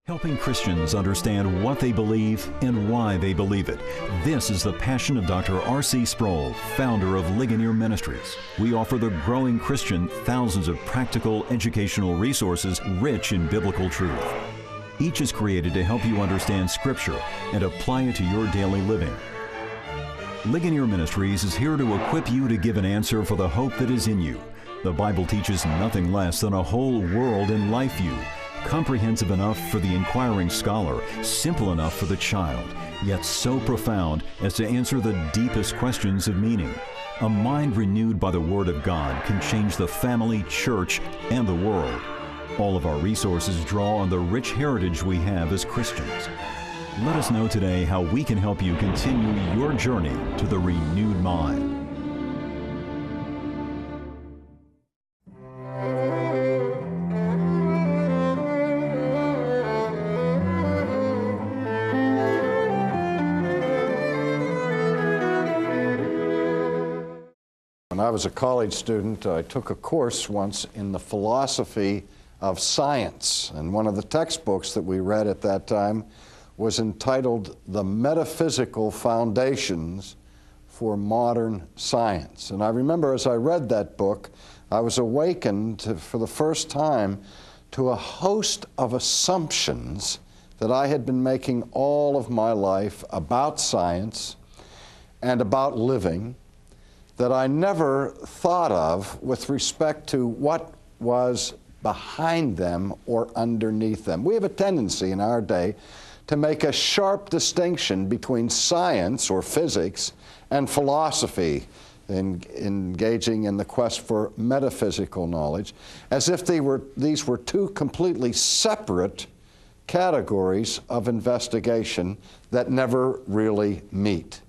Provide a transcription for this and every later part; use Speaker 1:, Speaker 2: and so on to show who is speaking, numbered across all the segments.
Speaker 1: Helping Christians understand what they believe and why they believe it. This is the passion of Dr. R.C. Sproul, founder of Ligonier Ministries. We offer the growing Christian thousands of practical educational resources rich in biblical truth. Each is created to help you understand Scripture and apply it to your daily living. Ligonier Ministries is here to equip you to give an answer for the hope that is in you. The Bible teaches nothing less than a whole world and life view. Comprehensive enough for the inquiring scholar, simple enough for the child, yet so profound as to answer the deepest questions of meaning. A mind renewed by the Word of God can change the family, church, and the world. All of our resources draw on the rich heritage we have as Christians. Let us know today how we can help you continue your journey to the renewed mind.
Speaker 2: When I was a college student, I took a course once in the philosophy of science, and one of the textbooks that we read at that time was entitled The Metaphysical Foundations for Modern Science. And I remember as I read that book, I was awakened for the first time to a host of assumptions that I had been making all of my life about science and about living, that I never thought of with respect to what was behind them or underneath them. We have a tendency in our day to make a sharp distinction between science or physics and philosophy, engaging in the quest for metaphysical knowledge, as if these were two completely separate categories of investigation that never really meet.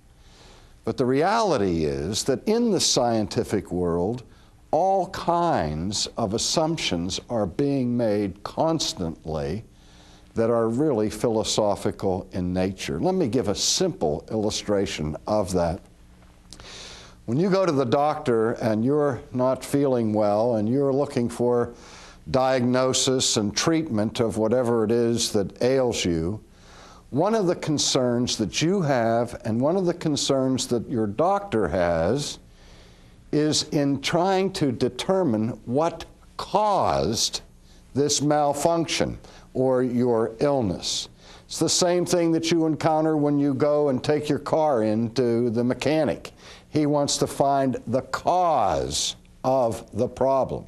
Speaker 2: But the reality is that in the scientific world, all kinds of assumptions are being made constantly that are really philosophical in nature. Let me give a simple illustration of that. When you go to the doctor and you're not feeling well and you're looking for diagnosis and treatment of whatever it is that ails you, one of the concerns that you have and one of the concerns that your doctor has is in trying to determine what caused this malfunction or your illness. It's the same thing that you encounter when you go and take your car into the mechanic. He wants to find the cause of the problem.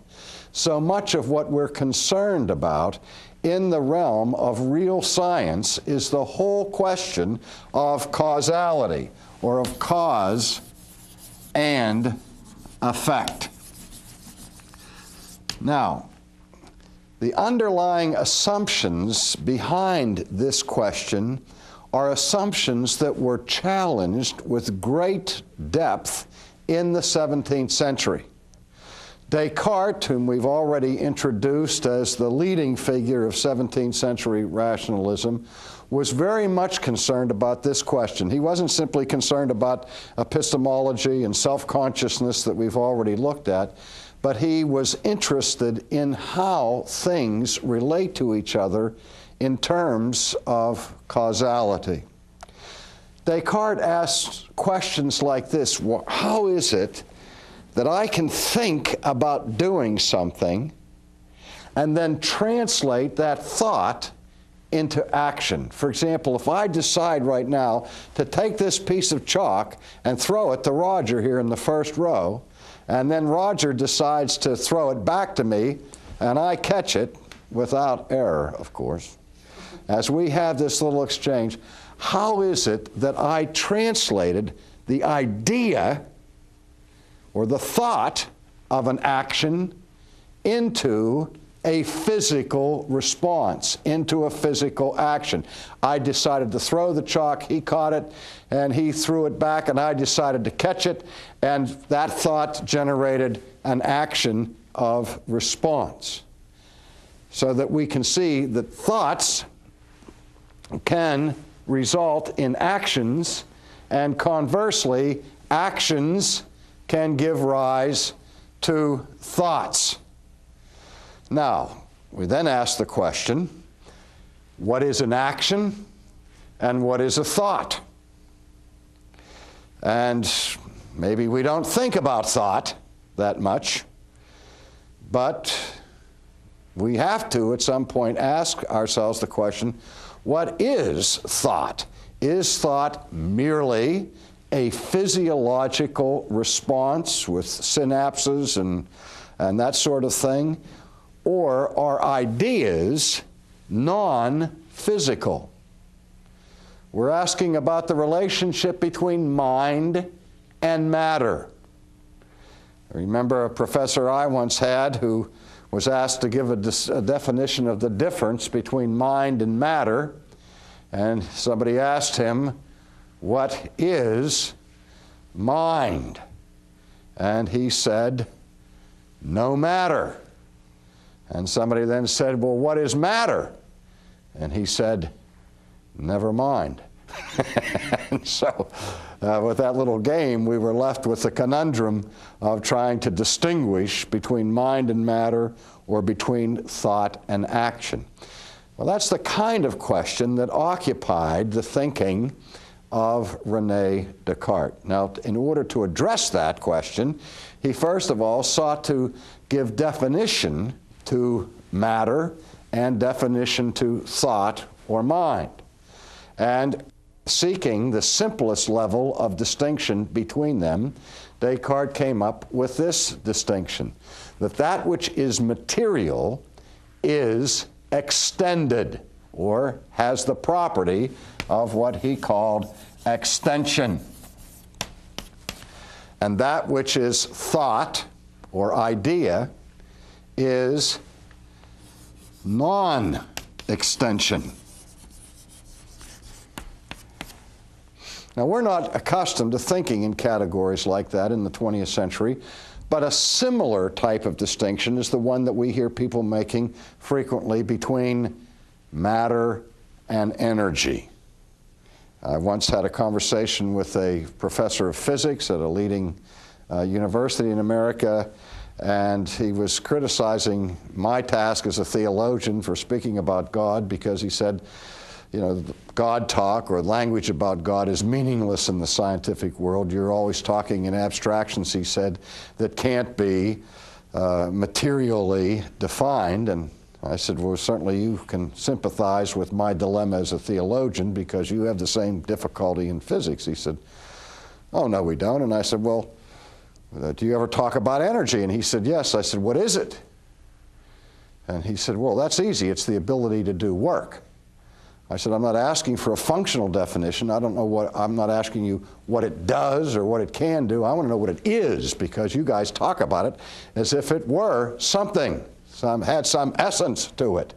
Speaker 2: So much of what we're concerned about in the realm of real science is the whole question of causality, or of cause and effect. Now, the underlying assumptions behind this question are assumptions that were challenged with great depth in the 17th century. Descartes, whom we've already introduced as the leading figure of 17th century rationalism, was very much concerned about this question. He wasn't simply concerned about epistemology and self-consciousness that we've already looked at, but he was interested in how things relate to each other in terms of causality. Descartes asked questions like this: how is it that I can think about doing something and then translate that thought into action? For example, if I decide right now to take this piece of chalk and throw it to Roger here in the first row, and then Roger decides to throw it back to me, and I catch it without error, of course, as we have this little exchange, how is it that I translated the idea or the thought of an action into a physical response, into a physical action? I decided to throw the chalk, he caught it, and he threw it back, and I decided to catch it, and that thought generated an action of response. So that we can see that thoughts can result in actions, and conversely, actions can give rise to thoughts. Now, we then ask the question, what is an action and what is a thought. And maybe we don't think about thought that much, but we have to at some point ask ourselves the question, what is thought? Is thought merely a physiological response with synapses and that sort of thing? Or are ideas non-physical? We're asking about the relationship between mind and matter. I remember a professor I once had who was asked to give a definition of the difference between mind and matter, and somebody asked him, what is mind? And he said, no matter. And somebody then said, well, what is matter? And he said, never mind. And so with that little game, we were left with the conundrum of trying to distinguish between mind and matter or between thought and action. Well, that's the kind of question that occupied the thinking of René Descartes. Now, in order to address that question, he first of all sought to give definition to matter and definition to thought or mind. And seeking the simplest level of distinction between them, Descartes came up with this distinction, that which is material is extended, or has the property of what he called extension. And that which is thought or idea is non-extension. Now, we're not accustomed to thinking in categories like that in the 20th century, but a similar type of distinction is the one that we hear people making frequently between matter and energy. I once had a conversation with a professor of physics at a leading university in America, and he was criticizing my task as a theologian for speaking about God because he said, you know, God talk or language about God is meaningless in the scientific world. You're always talking in abstractions, he said, that can't be materially defined. And I said, well, certainly you can sympathize with my dilemma as a theologian because you have the same difficulty in physics. He said, oh, no, we don't. And I said, well, do you ever talk about energy? And he said, yes. I said, what is it? And he said, well, that's easy. It's the ability to do work. I said, I'm not asking for a functional definition. I'm not asking you what it does or what it can do. I want to know what it is, because you guys talk about it as if it were something, had some essence to it.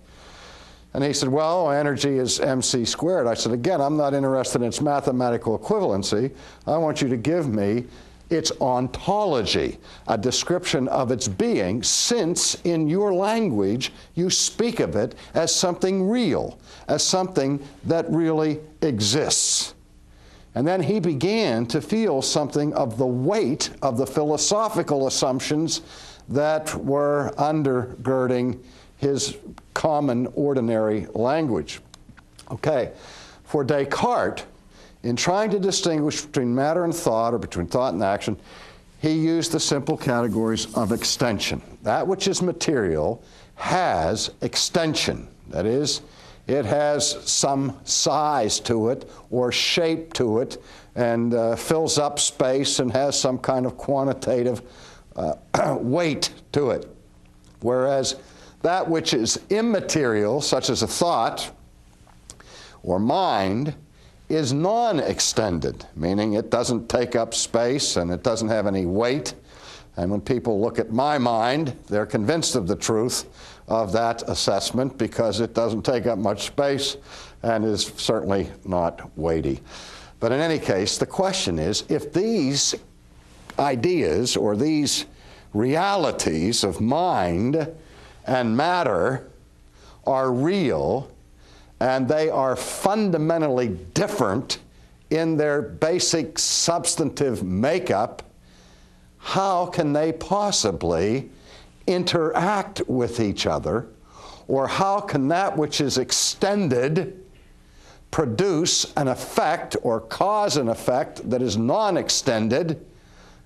Speaker 2: And he said, well, energy is mc squared. I said, again, I'm not interested in its mathematical equivalency. I want you to give me its ontology, a description of its being, since in your language you speak of it as something real, as something that really exists. And then he began to feel something of the weight of the philosophical assumptions that were undergirding his common, ordinary language. Okay, for Descartes, in trying to distinguish between matter and thought, or between thought and action, he used the simple categories of extension. That which is material has extension. That is, it has some size to it or shape to it and fills up space and has some kind of quantitative weight to it. Whereas that which is immaterial, such as a thought or mind, is non-extended, meaning it doesn't take up space and it doesn't have any weight. And when people look at my mind, they're convinced of the truth of that assessment because it doesn't take up much space and is certainly not weighty. But in any case, the question is, if these ideas or these realities of mind and matter are real, and they are fundamentally different in their basic substantive makeup, how can they possibly interact with each other Or how can that which is extended produce an effect or cause an effect that is non-extended?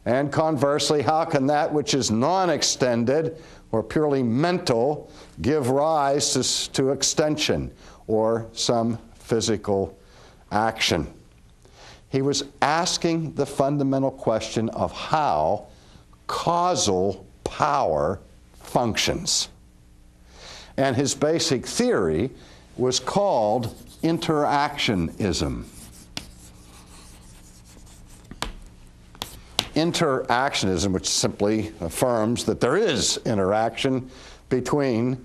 Speaker 2: And conversely, how can that which is non-extended or purely mental give rise to extension or some physical action? He was asking the fundamental question of how causal power functions. And his basic theory was called interactionism. Interactionism, which simply affirms that there is interaction between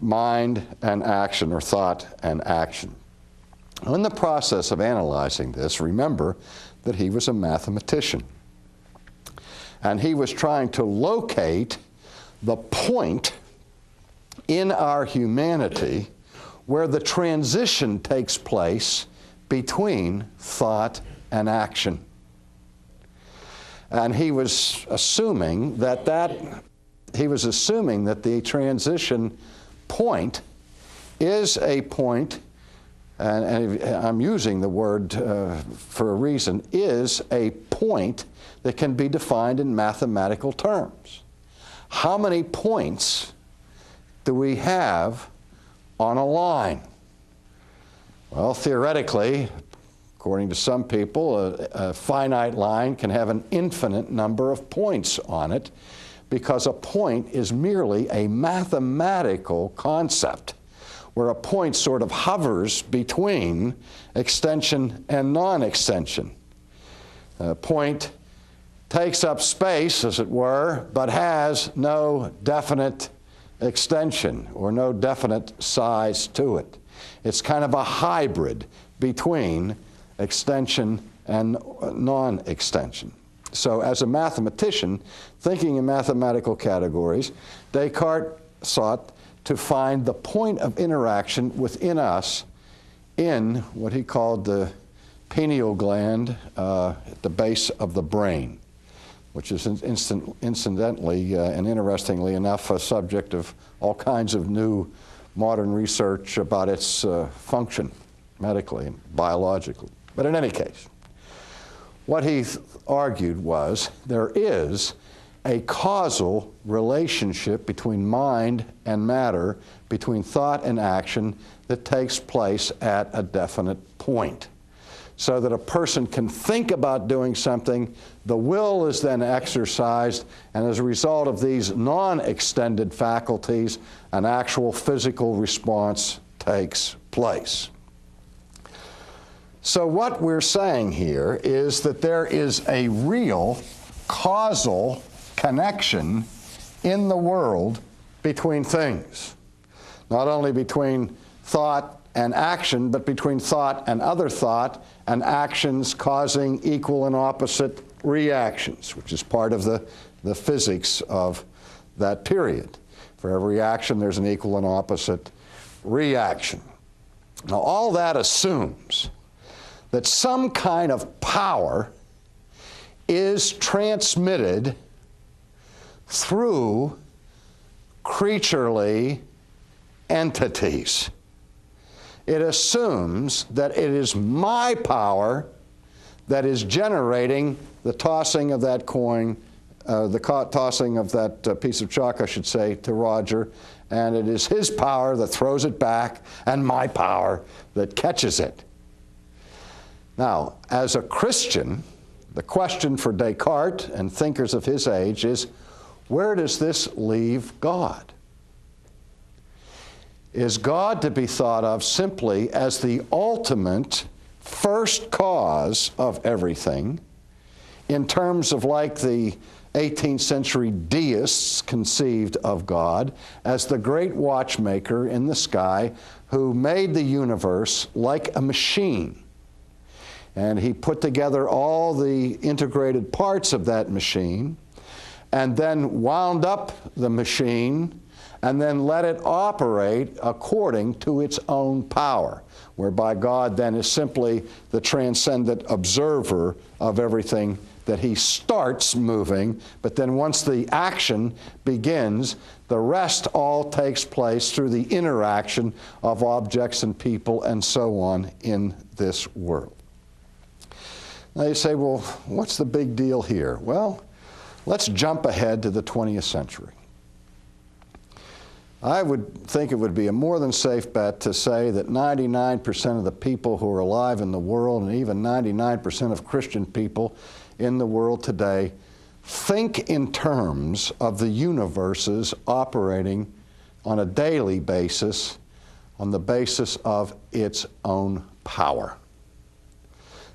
Speaker 2: mind and action, or thought and action. In the process of analyzing this, remember that he was a mathematician. And he was trying to locate the point in our humanity where the transition takes place between thought and action. And he was assuming that the transition point is a point, and I'm using the word for a reason, is a point that can be defined in mathematical terms. How many points do we have on a line? Well, theoretically, according to some people, a finite line can have an infinite number of points on it, because a point is merely a mathematical concept where a point sort of hovers between extension and non-extension. A point takes up space, as it were, but has no definite extension or no definite size to it. It's kind of a hybrid between extension and non-extension. So as a mathematician, thinking in mathematical categories, Descartes sought to find the point of interaction within us in what he called the pineal gland at the base of the brain, which is incidentally and interestingly enough a subject of all kinds of new modern research about its function medically and biologically. But in any case, what he argued was there is a causal relationship between mind and matter, between thought and action, that takes place at a definite point. So that a person can think about doing something, the will is then exercised, and as a result of these non-extended faculties, an actual physical response takes place. So what we're saying here is that there is a real causal connection in the world between things. Not only between thought and action, but between thought and other thought, and actions causing equal and opposite reactions, which is part of the physics of that period. For every action, there's an equal and opposite reaction. Now, all that assumes that some kind of power is transmitted through creaturely entities. It assumes that it is my power that is generating the tossing of that coin, tossing of that piece of chalk, I should say, to Roger, and it is his power that throws it back and my power that catches it. Now, as a Christian, the question for Descartes and thinkers of his age is, where does this leave God? Is God to be thought of simply as the ultimate first cause of everything, in terms of like the 18th century deists conceived of God as the great watchmaker in the sky who made the universe like a machine? And he put together all the integrated parts of that machine and then wound up the machine and then let it operate according to its own power, whereby God then is simply the transcendent observer of everything that he starts moving, but then once the action begins, the rest all takes place through the interaction of objects and people and so on in this world. Now you say, well, what's the big deal here? Well, let's jump ahead to the 20th century. I would think it would be a more than safe bet to say that 99% of the people who are alive in the world, and even 99% of Christian people in the world today, think in terms of the universes operating on a daily basis on the basis of its own power.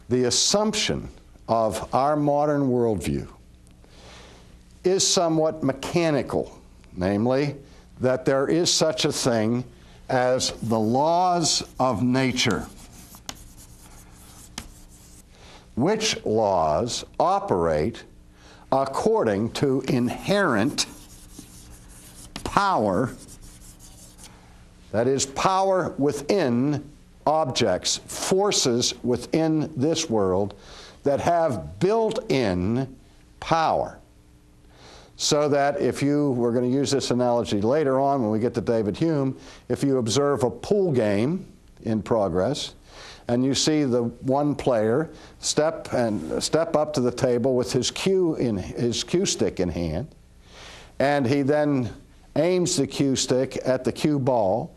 Speaker 2: The assumption of our modern worldview is somewhat mechanical, namely that there is such a thing as the laws of nature, which laws operate according to inherent power, that is, power within objects, forces within this world that have built-in power. So that if you, we're going to use this analogy later on when we get to David Hume, if you observe a pool game in progress, and you see the one player step up to the table with his cue stick in hand, and he then aims the cue stick at the cue ball,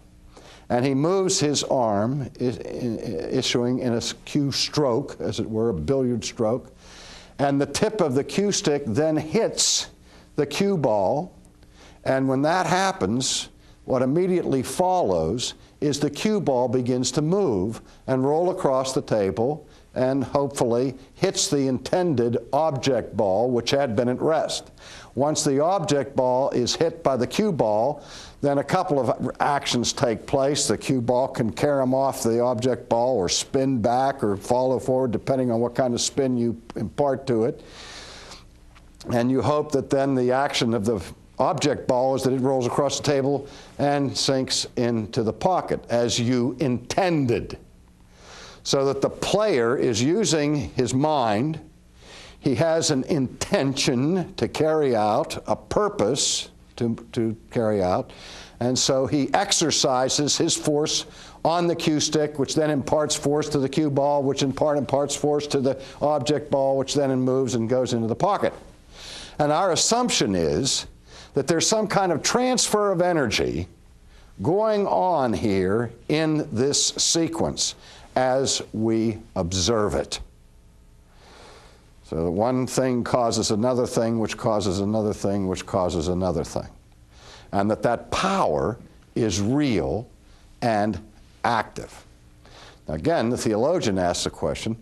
Speaker 2: and he moves his arm, issuing in a cue stroke, as it were, a billiard stroke, and the tip of the cue stick then hits the cue ball, and when that happens, what immediately follows is the cue ball begins to move and roll across the table and hopefully hits the intended object ball, which had been at rest. Once the object ball is hit by the cue ball, then a couple of actions take place. The cue ball can carry them off the object ball or spin back or follow forward, depending on what kind of spin you impart to it. And you hope that then the action of the object ball is that it rolls across the table and sinks into the pocket as you intended. So that the player is using his mind. He has an intention to carry out, a purpose to carry out, and so he exercises his force on the cue stick, which then imparts force to the cue ball, which in part imparts force to the object ball, which then moves and goes into the pocket. And our assumption is that there's some kind of transfer of energy going on here in this sequence as we observe it. So one thing causes another thing, which causes another thing, which causes another thing. And that power is real and active. Now again, the theologian asks the question,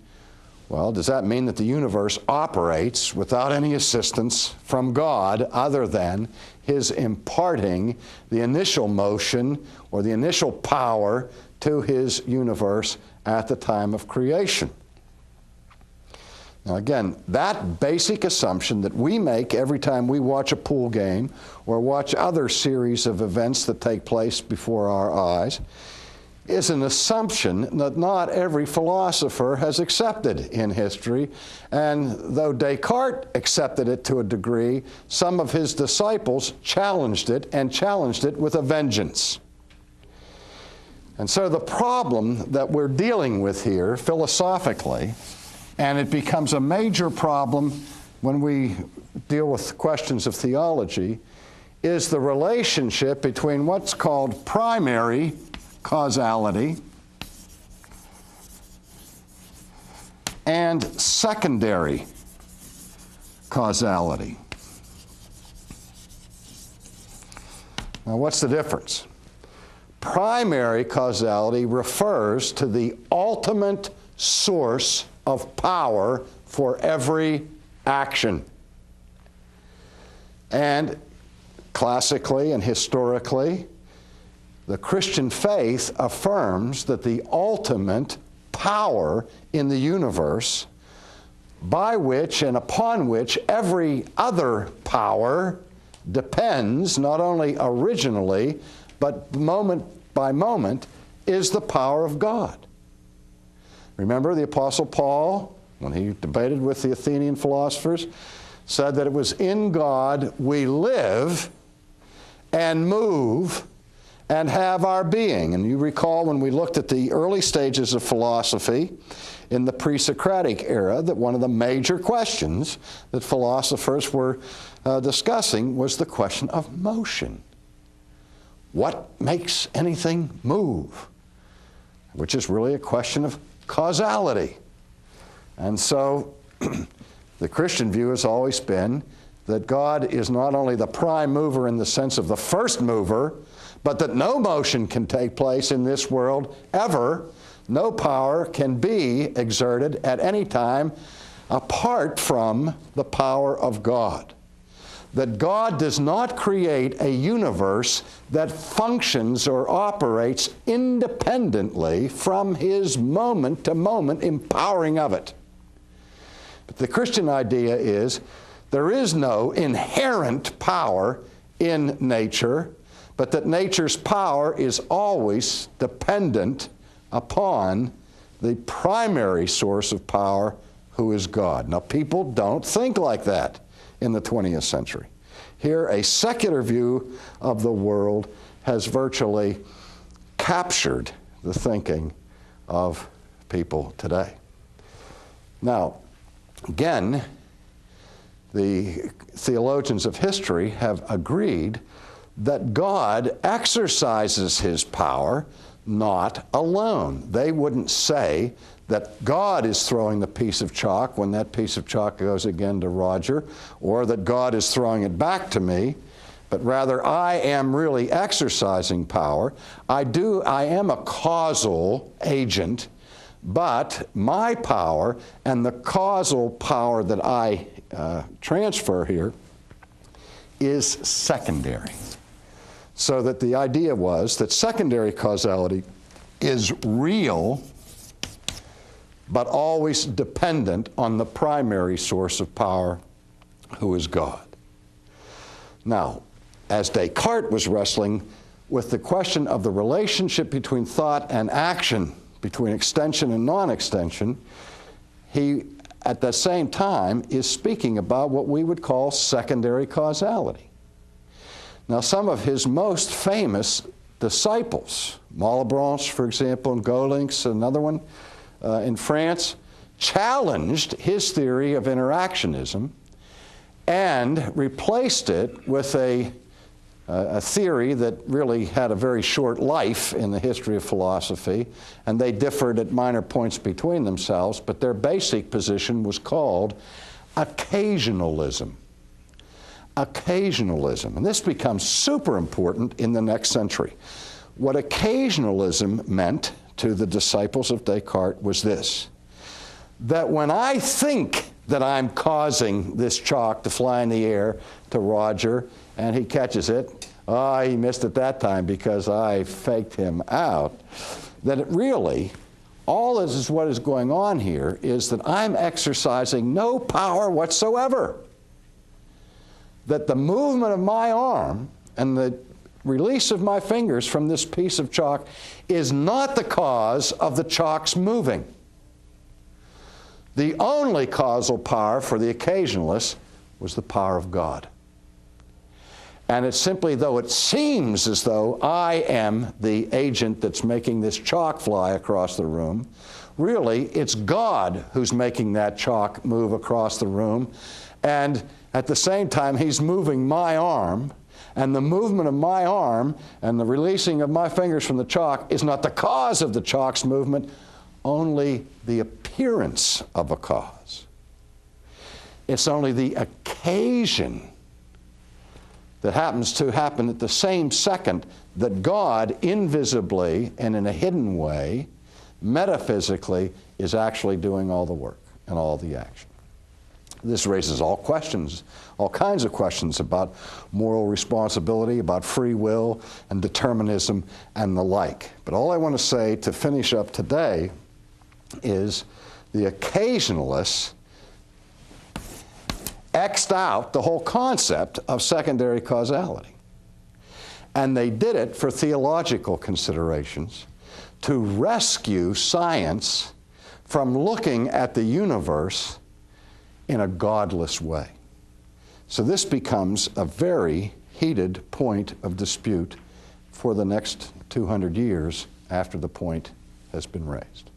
Speaker 2: well, does that mean that the universe operates without any assistance from God other than his imparting the initial motion or the initial power to his universe at the time of creation? Now again, that basic assumption that we make every time we watch a pool game or watch other series of events that take place before our eyes is an assumption that not every philosopher has accepted in history. And though Descartes accepted it to a degree, some of his disciples challenged it, and challenged it with a vengeance. And so the problem that we're dealing with here philosophically, and it becomes a major problem when we deal with questions of theology, is the relationship between what's called primary causality and secondary causality. Now, what's the difference? Primary causality refers to the ultimate source of power for every action. And classically and historically, the Christian faith affirms that the ultimate power in the universe by which and upon which every other power depends, not only originally, but moment by moment, is the power of God. Remember, the Apostle Paul when he debated with the Athenian philosophers, said that it was in God we live and move and have our being. And you recall when we looked at the early stages of philosophy in the pre-Socratic era that one of the major questions that philosophers were discussing was the question of motion. What makes anything move? Which is really a question of causality. And so the Christian view has always been that God is not only the prime mover in the sense of the first mover, but that no motion can take place in this world ever. No power can be exerted at any time apart from the power of God. That God does not create a universe that functions or operates independently from His moment-to-moment empowering of it. But the Christian idea is there is no inherent power in nature, but that nature's power is always dependent upon the primary source of power, who is God. Now, people don't think like that in the 20th century. Here, a secular view of the world has virtually captured the thinking of people today. Now, again, the theologians of history have agreed that God exercises His power not alone. They wouldn't say that God is throwing the piece of chalk when that piece of chalk goes again to Roger, or that God is throwing it back to me, but rather I am really exercising power. I am a causal agent, but my power and the causal power that I transfer here is secondary. So that the idea was that secondary causality is real, but always dependent on the primary source of power, who is God. Now, as Descartes was wrestling with the question of the relationship between thought and action, between extension and non-extension, he, at the same time, is speaking about what we would call secondary causality. Now, some of his most famous disciples, Malebranche, for example, and Golinx, another one in France, challenged his theory of interactionism and replaced it with a theory that really had a very short life in the history of philosophy, and they differed at minor points between themselves, but their basic position was called occasionalism. Occasionalism, and this becomes super important in the next century. What occasionalism meant to the disciples of Descartes was this: that when I think that I'm causing this chalk to fly in the air to Roger and he catches it, he missed it that time because I faked him out, that it really, all this is what is going on here is that I'm exercising no power whatsoever. That the movement of my arm and the release of my fingers from this piece of chalk is not the cause of the chalk's moving. The only causal power for the occasionalist was the power of God. And it's simply, though it seems as though I am the agent that's making this chalk fly across the room, really it's God who's making that chalk move across the room. And at the same time, He's moving my arm, and the movement of my arm and the releasing of my fingers from the chalk is not the cause of the chalk's movement, only the appearance of a cause. It's only the occasion that happens to happen at the same second that God invisibly and in a hidden way, metaphysically, is actually doing all the work and all the action. This raises all kinds of questions about moral responsibility, about free will and determinism and the like. But all I want to say to finish up today is the occasionalists X'd out the whole concept of secondary causality. And they did it for theological considerations, to rescue science from looking at the universe in a godless way. So this becomes a very heated point of dispute for the next 200 years after the point has been raised.